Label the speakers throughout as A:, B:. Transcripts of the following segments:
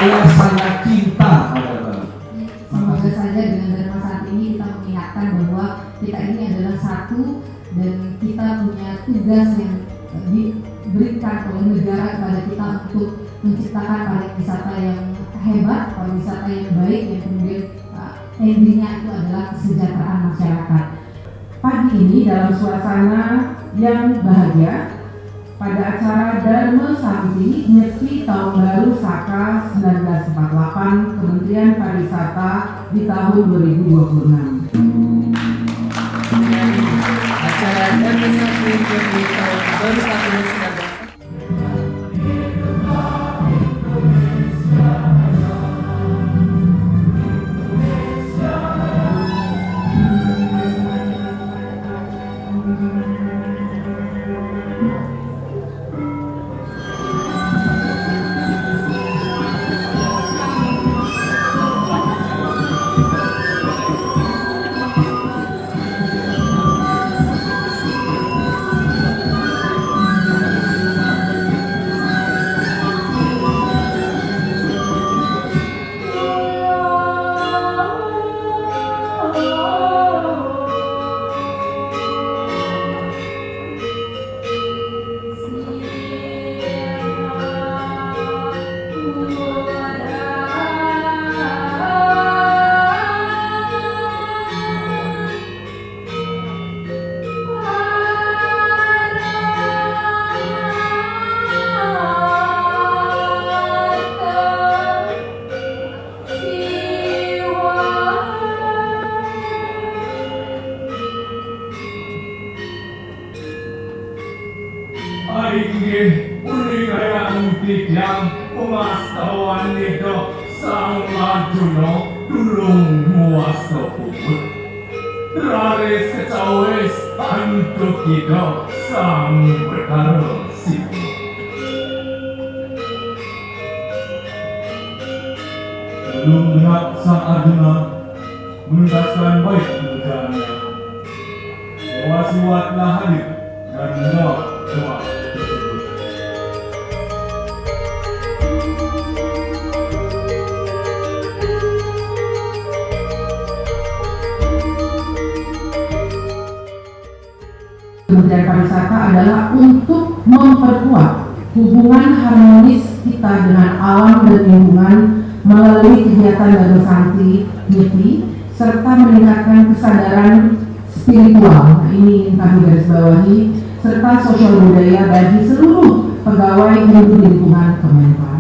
A: saya sangat cinta pada Bali.
B: Semoga saja dengan Dharma Santi ini kita mengingatkan bahwa kita ini adalah satu dan kita punya tugas yang diberikan oleh negara kepada kita untuk menciptakan pariwisata yang hebat, pariwisata yang baik, yang kemudian endingnya itu adalah kesejahteraan masyarakat. Pagi ini dalam suasana yang bahagia pada acara Dharma Santi Nyepi Tahun Baru Saka 1948 Kementerian Pariwisata di tahun 2026.
C: Acara Dharma Santi Nyepi Tahun Baru Saka 1948.
D: Aiki unikayang tidyang pemastawan nito sang Arjuna tulung muasto puput. Raris kecawis antuk kita sang Betara Siwa.
E: Belum genap sang Arjuna menuntaskan baik pekerjaannya. Dewa Siwa telah hadir dan menjawab doa tersebut.
B: Kementerian Pariwisata adalah untuk memperkuat hubungan harmonis kita dengan alam dan lingkungan melalui kegiatan Dharma Santi Nyepi serta meningkatkan kesadaran spiritual. Nah, ini kami garis bawahi, serta sosial budaya bagi seluruh pegawai hindu lingkungan Kemenpan.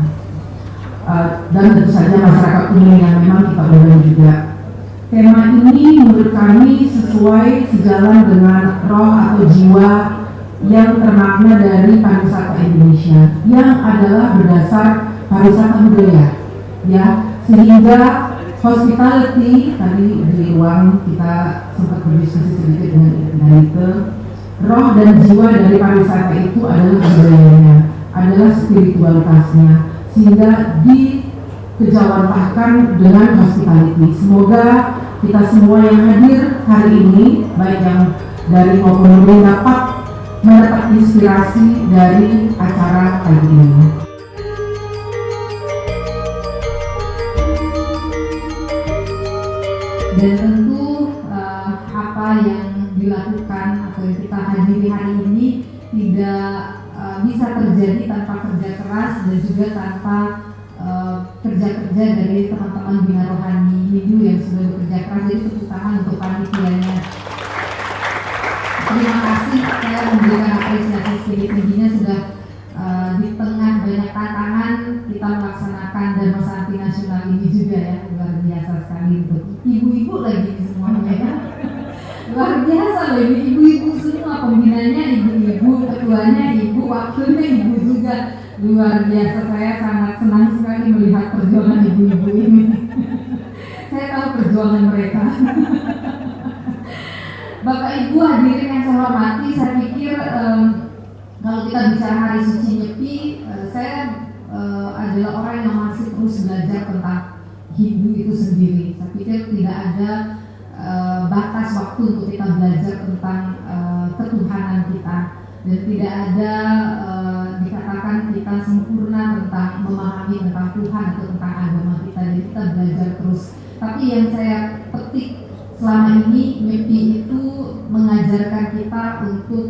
B: Dan tentu saja masyarakat umum yang memang kita undang juga. Tema ini menurut kami sesuai sejalan dengan roh atau jiwa yang termakna dari pariwisata Indonesia yang adalah berdasar pariwisata budaya, ya, sehingga hospitality tadi di ruang kita sempat berdiskusi sedikit dengan itu, roh dan jiwa dari pariwisata itu adalah budayanya, adalah spiritualitasnya, sehingga dikejawantahkan dengan hospitality. Semoga kita semua yang hadir hari ini, baik yang dari maupun luar, dapat mendapat inspirasi dari acara pagi ini. Dan tentu apa yang dilakukan atau yang kita hadiri hari ini tidak bisa terjadi tanpa kerja keras dan juga tanpa kerja-kerja dari teman-teman Bina Rohani Hindu yang sudah bekerja keras. Jadi tepuk tangan untuk panitianya. Terima kasih, saya memberikan apresiasi setinggi-tingginya sudah di tengah banyak tantangan kita melaksanakan Dharma Santi Nasional ini juga, ya, luar biasa sekali untuk ibu-ibu lagi semuanya, ya. Luar biasa loh, ini ibu-ibu semua, pembinanya ibu-ibu, ketuanya ibu, wakilnya ibu juga. Luar biasa, saya sangat senang sekali melihat perjuangan ibu-ibu ini. Saya tahu perjuangan mereka. Bapak Ibu hadirin yang saya hormati, saya pikir kalau kita bicara Hari Suci Nyepi, saya adalah orang yang masih terus belajar tentang Hindu itu sendiri. Saya pikir tidak ada batas waktu untuk kita belajar tentang ketuhanan kita, dan tidak ada dikatakan apakah kita sempurna tentang memahami tentang Tuhan atau tentang agama kita, jadi kita belajar terus. Tapi yang saya petik selama ini, MIPI itu mengajarkan kita untuk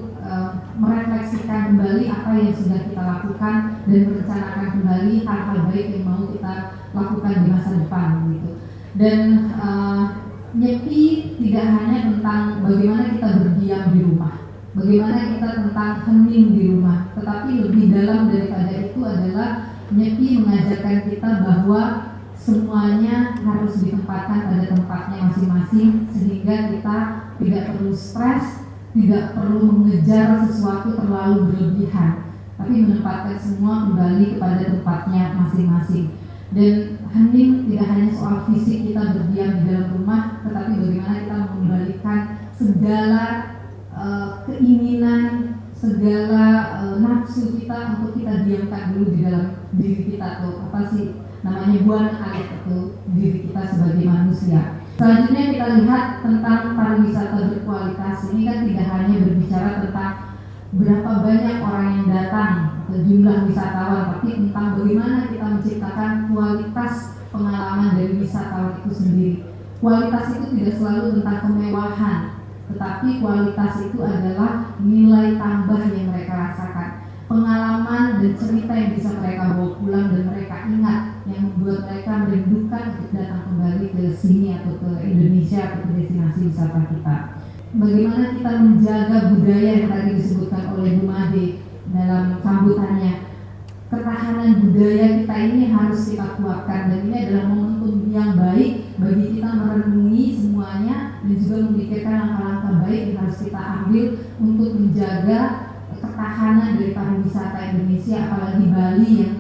B: merefleksikan kembali apa yang sudah kita lakukan dan merencanakan kembali hal-hal baik yang mau kita lakukan di masa depan gitu. Dan MIPI tidak hanya tentang bagaimana kita berdiam di rumah, bagaimana kita tentang hening di rumah, tetapi lebih dalam daripada itu adalah MIPI mengajarkan kita bahwa semuanya harus ditempatkan pada tempatnya masing-masing, sehingga kita tidak perlu stres, tidak perlu mengejar sesuatu terlalu berlebihan, tapi menempatkan semua kembali kepada tempatnya masing-masing. Dan hening tidak hanya soal fisik kita berdiam di dalam rumah, tetapi bagaimana kita mengembalikan segala keinginan, segala nafsu kita untuk kita diamkan dulu di dalam diri kita, atau apa sih namanya, buang air itu diri kita sebagai manusia. Selanjutnya kita lihat tentang pariwisata berkualitas. Ini kan tidak hanya berbicara tentang berapa banyak orang yang datang atau jumlah wisatawan, tapi tentang bagaimana kita menciptakan kualitas pengalaman dari wisatawan itu sendiri. Kualitas itu tidak selalu tentang kemewahan, tetapi kualitas itu adalah nilai tambah yang mereka rasakan, pengalaman dan cerita yang bisa mereka bawa pulang dan mereka ingat, yang membuat mereka merindukan untuk datang kembali ke sini atau ke Indonesia atau ke destinasi wisata kita. Bagaimana kita menjaga budaya yang tadi disebutkan oleh Bu Made dalam sambutannya. Ketahanan budaya kita ini harus kita kuatkan, dan ini adalah momentum yang baik bagi kita merenungi semuanya dan juga memikirkan langkah-langkah baik yang harus kita ambil untuk menjaga ketahanan dari pariwisata Indonesia, apalagi Bali yang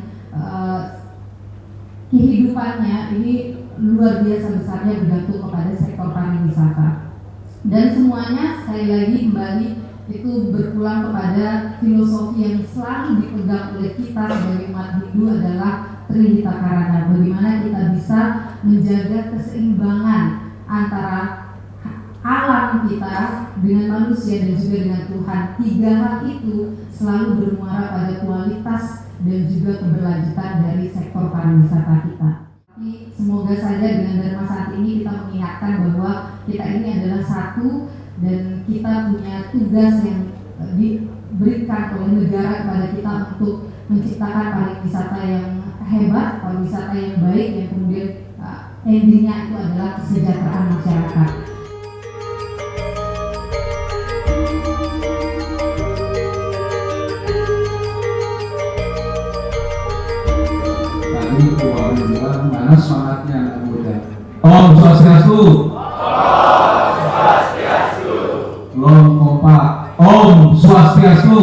B: kehidupannya ini luar biasa besarnya bergantung kepada sektor pariwisata. Dan semuanya sekali lagi kembali itu berpulang kepada filosofi yang selalu dipegang oleh kita sebagai umat Hindu adalah Trihita Karana. Bagaimana kita bisa menjaga keseimbangan antara alam kita dengan manusia dan juga dengan Tuhan. Tiga hal itu selalu bermuara pada kualitas dan juga keberlanjutan dari sektor pariwisata kita. Tapi semoga saja dengan Dharma Santi ini kita mengingatkan bahwa kita ini adalah satu dan kita punya tugas yang diberikan oleh negara kepada kita untuk menciptakan pariwisata yang hebat, pariwisata yang baik, yang kemudian endingnya itu adalah kesejahteraan masyarakat.
A: Tadi orang bilang mana semangatnya anak muda. Om Swastiastu. Belum kompak. Om Swastiastu.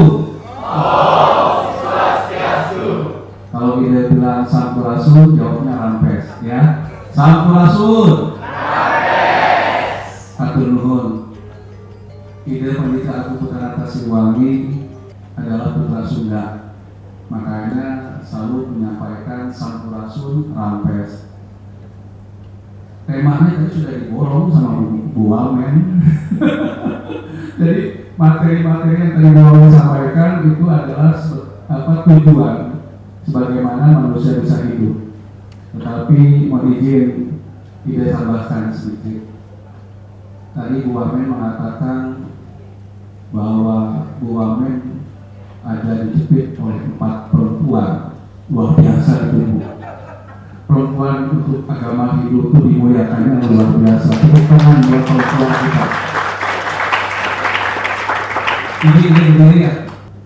A: Kalau kita bilang Sampurasun, jawabnya Rampes, ya. Sampurasun. Atur nuhun. Ide Pendeta Agung Putra Tasiwangi adalah putra Sunda. Makanya selalu menyampaikan Sampurasun Rampes. Temanya tadi sudah diborong sama Bu Wamen. Jadi materi-materi yang tadi Bu Wamen sampaikan itu adalah tujuan sebagaimana manusia bisa hidup. Tetapi mau izin tidak tambahkan sedikit. Tadi Bu Wamen mengatakan bahwa Bu Wamen ada dijepit oleh 4 perempuan. Luar biasa itu Bu. Perempuan untuk agama hidup itu dimuliakannya luar biasa. Tepuk tangan buat perempuan kita. Ini ya,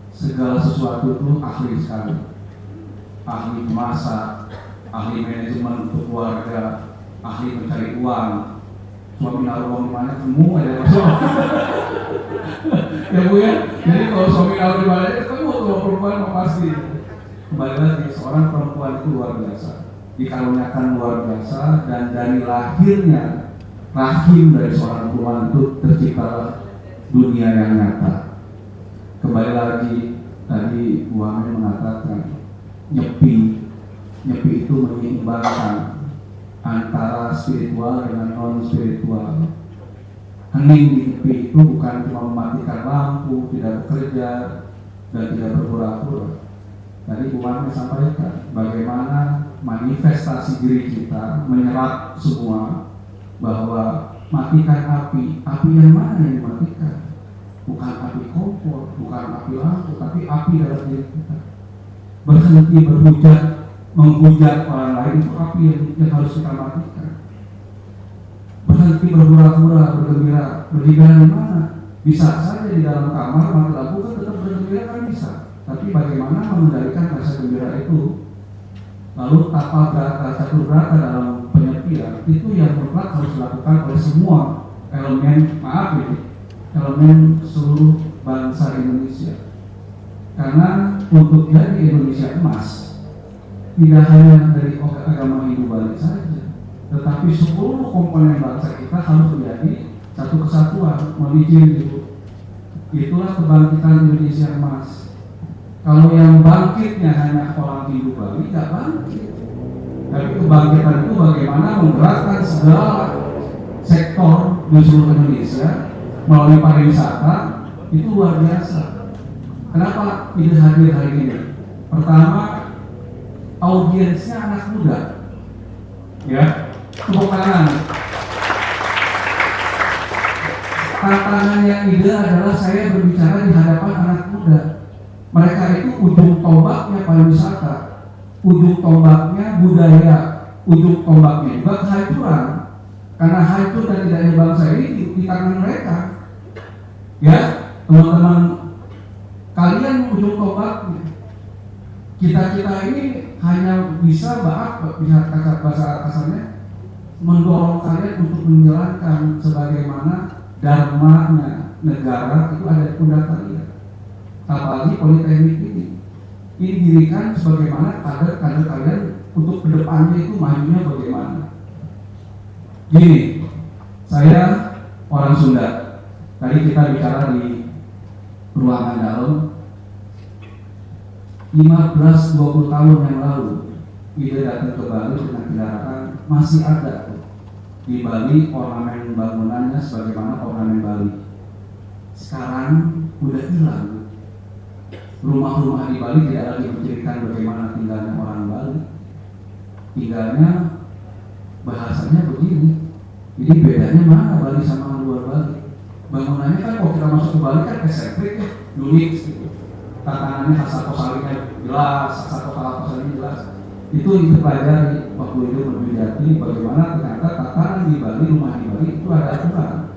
A: segala sesuatu itu ahli sekali. Ahli memasak, ahli manajemen untuk keluarga, ahli mencari uang. Suami naruh uang di mana semua ada masalah. Ya Bu ya. Jadi kalau suami naruh di mana itu semua perempuan pasti. Kembali lagi, seorang perempuan itu luar biasa, dikaruniakan luar biasa, dan dari lahirnya rahim dari seorang perempuan itu tercipta dunia yang nyata. Kembali lagi tadi Bu Wamen mengatakan nyepi itu menyeimbangkan antara spiritual dengan non spiritual. Hening di nyepi itu bukan cuma mematikan lampu, tidak bekerja dan tidak berpura-pura, Tadi Bu Marni sampaikan bagaimana manifestasi diri kita menyerap semua, bahwa matikan api yang mana yang dimatikan? Bukan api kompor, bukan api lampu, tapi api dalam diri kita. Berhenti berhujat, menghujat orang lain, itu api yang harus kita matikan. Berhenti berhura-hura, bergembira di mana? Bisa saja di dalam kamar mati lampu kan tetap bergembira kan bisa. Tapi bagaimana mengendalikan rasa gembira itu? Lalu tapa brata, catur brata dalam penyepian itu yang mutlak harus dilakukan oleh semua elemen, elemen seluruh bangsa Indonesia. Karena untuk jadi Indonesia emas tidak hanya dari agama Hindu Bali saja, tetapi seluruh komponen bangsa kita harus menjadi satu kesatuan, melijin itu. Itulah kebangkitan Indonesia emas. Kalau yang bangkitnya hanya orang Hindu Bali, tidak bangkit. Tapi kebangkitan itu bagaimana menggerakkan segala sektor di seluruh Indonesia melalui pariwisata, itu luar biasa. Kenapa ide hadir hari ini? Pertama, audiensnya anak muda. Ya, tepuk tangan. Tantangan yang ide adalah saya berbicara di hadapan anak muda. Mereka itu ujung tombaknya pariwisata, ujung tombaknya budaya, ujung tombaknya juga kehancuran. Karena hancur dan tidaknya bangsa ini di tangan mereka. Ya, teman-teman, kalian ujung tombaknya. Kita ini hanya bisa bahasa kasarnya mendorong kalian untuk menjalankan sebagaimana dharmanya negara itu ada di pundak kalian. Apalagi politeknik ini didirikan sebagaimana kader-kader kalian untuk kedepannya itu majunya bagaimana. Gini, saya orang Sunda. Tadi kita bicara di ruangan dalam 15-20 tahun yang lalu ide datang ke Bali dengan kendaraan masih ada tuh. Di Bali ornamen bangunannya sebagaimana ornamen Bali. Sekarang udah hilang. Rumah-rumah di Bali tidak lagi menceritakan bagaimana tinggalnya orang Bali. Tinggalnya bahasanya begini. Jadi bedanya mana Bali sama luar Bali? Bangunannya kan kalau kita masuk ke Bali kan eksentrik ya, unik gitu. Tatanannya khas kosalinya jelas, khas kosalinya jelas. Itu dipelajari waktu itu menjadi bagaimana ternyata tatanan di Bali, rumah di Bali itu ada aturan.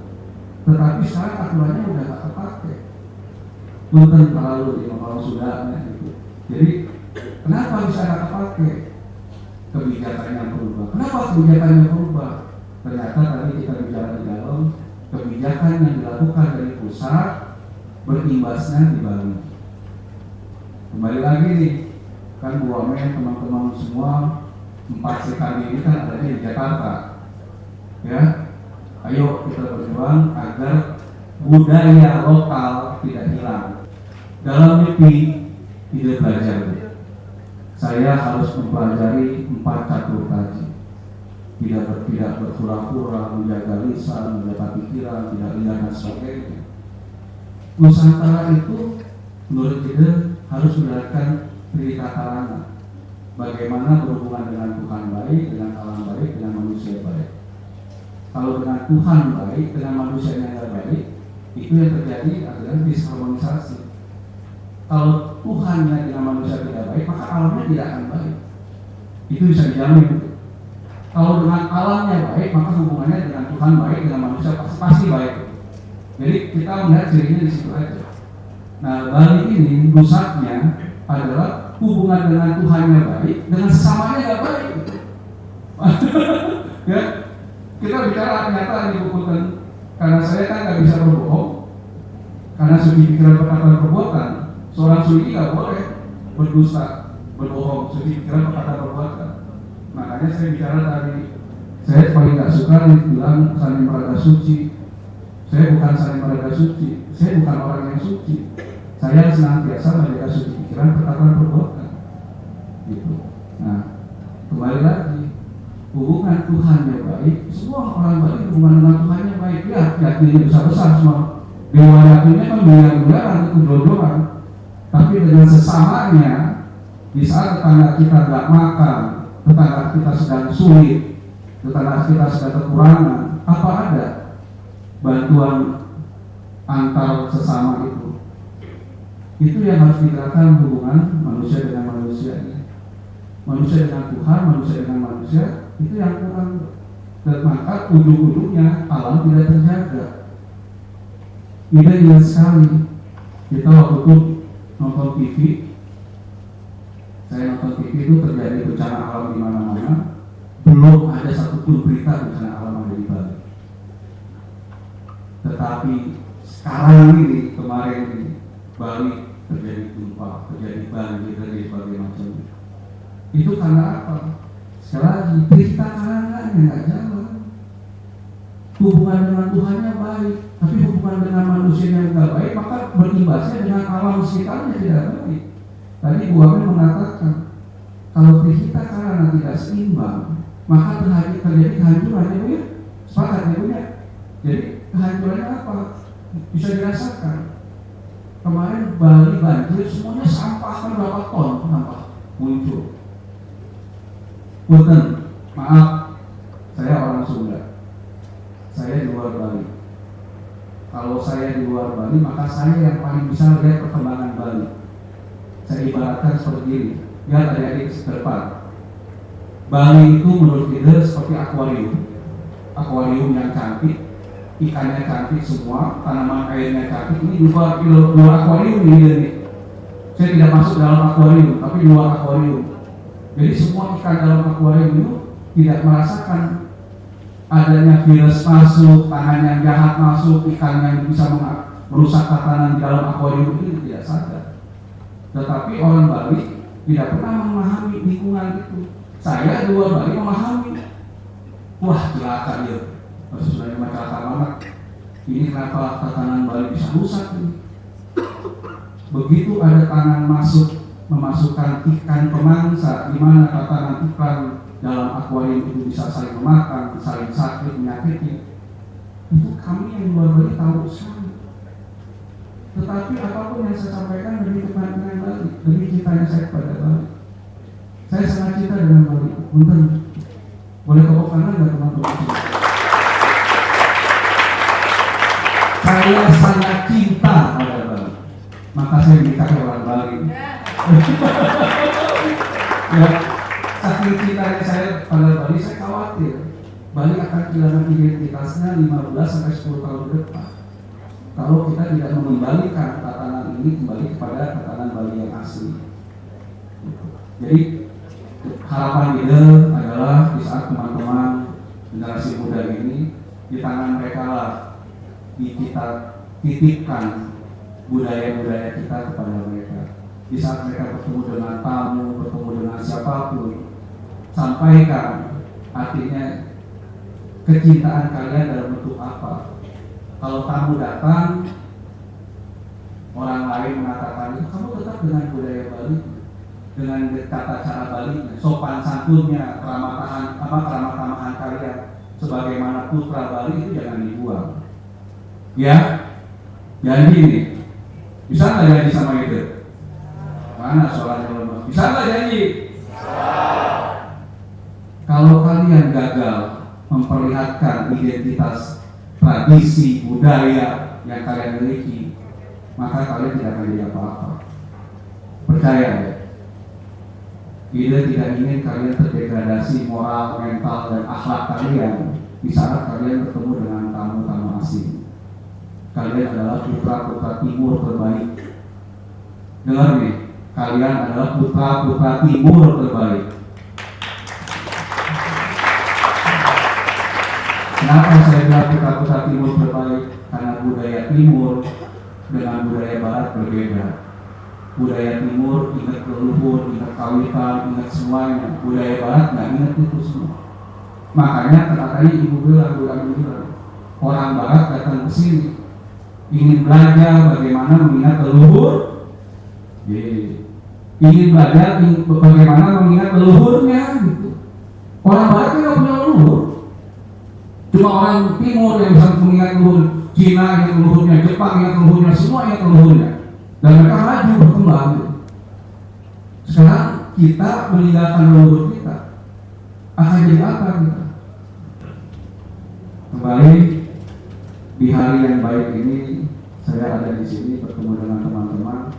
A: Tetapi sekarang aturannya udah nggak terpakai. Punten terlalu di kalau sudahnya itu. Jadi kenapa bisa nggak terpakai? Kebijakannya berubah. Kenapa kebijakannya berubah? Ternyata tadi kita bicara di dalam kebijakan yang dilakukan dari pusat berimbasnya di Bali. Kembali lagi nih, kan Bu Wamen, teman-teman semua 4 sekali ini kan adanya di Jakarta. Ya, ayo kita berjuang agar budaya lokal tidak hilang. Dalam mimpi ide belajar, saya harus mempelajari 4 catur tadi. Tidak berpura-pura, menjaga lisan, menjaga pikiran, tidak liar dan sebagainya. Nusantara itu menurut ide harus menjalankan Trita Karana. Bagaimana berhubungan dengan Tuhan baik, dengan alam baik, dengan manusia baik. Kalau dengan Tuhan baik, dengan manusia yang tidak baik, itu yang terjadi adalah disharmonisasi. Kalau Tuhannya dengan manusia tidak baik, maka alamnya tidak akan baik. Itu bisa dijamin. Kalau dengan alamnya baik, maka hubungannya dengan Tuhan baik, dengan manusia pasti baik. Jadi kita melihat cirinya di situ aja. Nah, Bali ini pusatnya adalah hubungan dengan Tuhannya baik, dengan sesamanya nggak baik. Ya, kita bicara ternyata di Bukutan, karena saya kan nggak bisa berbohong, karena suci pikiran perkataan perbuatan. Seorang suci nggak boleh berdusta, berbohong, suci pikiran perkataan perbuatan. Makanya saya bicara tadi, saya paling nggak suka dibilang saling meraga suci. Saya bukan saling meraga suci, saya bukan orang yang suci. Saya senantiasa menjaga suci pikiran, perkataan, perbuatan. Gitu. Nah, kembali lagi, hubungan Tuhan yang baik, semua orang baik hubungan dengan Tuhan yang baik. Ya, yakinnya besar-besar semua. Dewa yakinnya kan miliar-miliaran, itu jodohan. Tapi dengan sesamanya, Di saat tetangga kita nggak makan, tetangga kita sedang sulit, tetangga kita sedang kekurangan, apa ada bantuan antar sesama itu? Itu yang harus digerakkan hubungan manusia dengan manusia ini. Manusia dengan Tuhan, manusia dengan manusia, itu yang kurang. Dan maka ujung-ujungnya alam tidak terjaga. Ini ingat sekali. Kita waktu itu nonton TV, saya nonton TV itu terjadi bencana alam di mana-mana. Belum ada satupun berita bencana alam ada di Bali. Tetapi sekarang ini, kemarin ini, Bali terjadi gempa, terjadi banjir, terjadi berbagai macam. Itu karena apa? Sekali lagi, berita karangannya nggak jalan. Hubungan dengan Tuhannya baik, tapi hubungan dengan manusia yang nggak baik, maka berimbasnya dengan alam sekitarnya tidak baik. Tadi Bu Amin mengatakan, kalau kita karena tidak seimbang, maka terjadi kehancuran, ya Bu ya? Sepakat ya Bu ya? Jadi kehancurannya apa? Bisa dirasakan. Kemarin Bali banjir, semuanya sampah kan berapa ton sampah muncul. Punten, maaf, saya orang Sunda. Saya di luar Bali. Kalau saya di luar Bali, maka saya yang paling bisa lihat perkembangan Bali. Saya ibaratkan seperti ini. Lihat adik-adik depan. Bali itu menurut kita seperti akuarium. Akuarium yang cantik, ikannya cantik semua, tanaman airnya cantik. Ini di luar akuarium ini. Saya tidak masuk dalam akuarium, tapi di luar akuarium. Jadi semua ikan dalam akuarium itu tidak merasakan adanya virus masuk, tangan yang jahat masuk, ikan yang bisa merusak tatanan di dalam akuarium itu tidak sadar. Tetapi orang Bali tidak pernah memahami lingkungan itu. Saya di luar Bali memahami. Wah, celaka ya. Sebenarnya masalah banget. Ini kenapa tatanan Bali bisa rusak ini? Begitu ada tangan masuk memasukkan ikan pemangsa, di mana tatanan ikan dalam akuarium itu bisa saling memakan, saling sakit, menyakiti. Itu kami yang luar Bali tahu sekali. Tetapi apapun yang saya sampaikan demi kepentingan Bali, demi cintanya saya kepada Bali. Saya sangat cinta dengan Bali. Punten, boleh tepuk tangan nggak teman-teman? Saya sangat cinta pada Bali. Maka saya menikahi orang Bali. Ya, saking cintanya saya pada Bali, saya khawatir Bali akan kehilangan identitasnya 15-10 tahun ke depan kalau kita tidak mengembalikan tatanan ini kembali kepada tatanan Bali yang asli. Jadi harapan kita adalah di saat teman-teman generasi muda ini, di tangan mereka lah kita titipkan budaya-budaya kita kepada mereka. Di saat mereka bertemu dengan tamu, bertemu dengan siapapun, sampaikan artinya kecintaan kalian dalam bentuk apa. Kalau tamu datang, orang lain mengatakan, kamu tetap dengan budaya Bali, dengan tata cara Bali, sopan santunnya, keramah-tamahan kalian, sebagaimana putra Bali itu jangan dibuang. Ya, janji nih, bisa nggak janji sama itu? Mana soalnya lemas? Bisa nggak janji? Kalau kalian gagal memperlihatkan identitas, tradisi, budaya yang kalian miliki, maka kalian tidak akan jadi apa-apa. Percaya ya? Kita tidak ingin kalian terdegradasi moral, mental, dan akhlak kalian di saat kalian bertemu dengan tamu-tamu asing. Kalian adalah putra-putra timur terbaik. Dengar nih, kalian adalah putra-putra timur terbaik. Kenapa saya bilang putra-putra timur terbaik? Karena budaya timur dengan budaya barat berbeda. Budaya timur ingat leluhur, ingat kawitan, ingat semuanya. Budaya barat nggak ingat itu semua. Makanya kata-katanya ibu bilang, orang barat datang ke sini ingin belajar bagaimana mengingat leluhur. Ingin belajar bagaimana mengingat leluhurnya gitu. Orang barat tidak punya leluhur. Cuma orang timur yang bisa mengingat leluhur. Cina ingat leluhurnya, Jepang ingat leluhurnya, semua ingat leluhurnya. Dan mereka maju berkembang. Sekarang kita meninggalkan leluhur kita, akan jadi apa kita? Kembali di hari yang baik ini, saya ada di sini bertemu dengan teman-teman.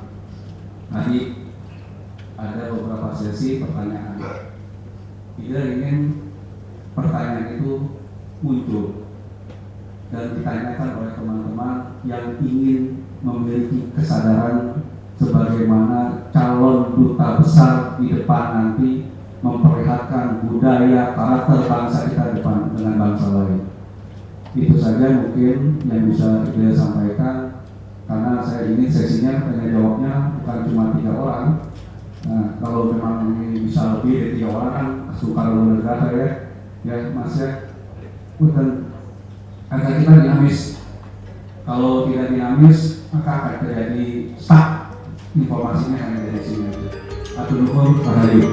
A: Tadi ada beberapa sesi pertanyaan. Kita ingin pertanyaan itu muncul dan ditanyakan oleh teman-teman yang ingin memiliki kesadaran sebagaimana calon duta besar di depan nanti memperlihatkan budaya karakter bangsa kita depan dengan bangsa lain. Itu saja mungkin yang bisa kita sampaikan, karena saya ingin sesinya tanya jawabnya bukan cuma 3 orang. Nah, kalau memang ini bisa lebih dari 3 orang kan sukar negara ya Mas ya. Dan agar kita dinamis. Kalau tidak dinamis maka akan terjadi stuck, informasinya hanya dari sini. Atur nuhun rahayu.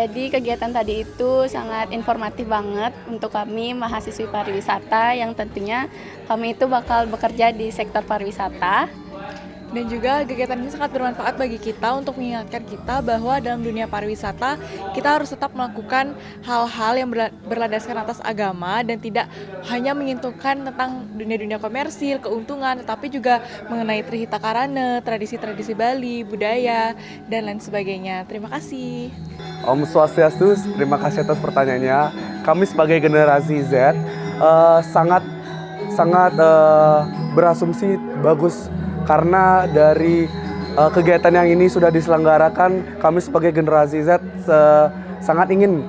F: Jadi kegiatan tadi itu sangat informatif banget untuk kami mahasiswi pariwisata yang tentunya kami itu bakal bekerja di sektor pariwisata.
G: Dan juga kegiatan ini sangat bermanfaat bagi kita untuk mengingatkan kita bahwa dalam dunia pariwisata kita harus tetap melakukan hal-hal yang berlandaskan atas agama dan tidak hanya menyentuhkan tentang dunia-dunia komersil, keuntungan, tetapi juga mengenai Trihita Karana, tradisi-tradisi Bali, budaya, dan lain sebagainya. Terima kasih.
H: Om Swastiastu, terima kasih atas pertanyaannya. Kami sebagai generasi Z sangat berasumsi bagus karena dari kegiatan yang ini sudah diselenggarakan, kami sebagai generasi Z sangat ingin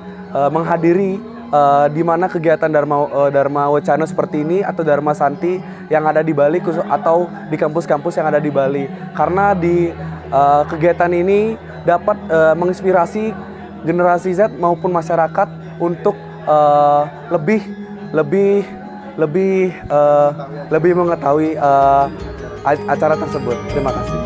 H: menghadiri di mana kegiatan Dharma Wacana seperti ini atau Dharma Santi yang ada di Bali atau di kampus-kampus yang ada di Bali. Karena di kegiatan ini dapat menginspirasi generasi Z maupun masyarakat untuk lebih mengetahui acara tersebut. Terima kasih.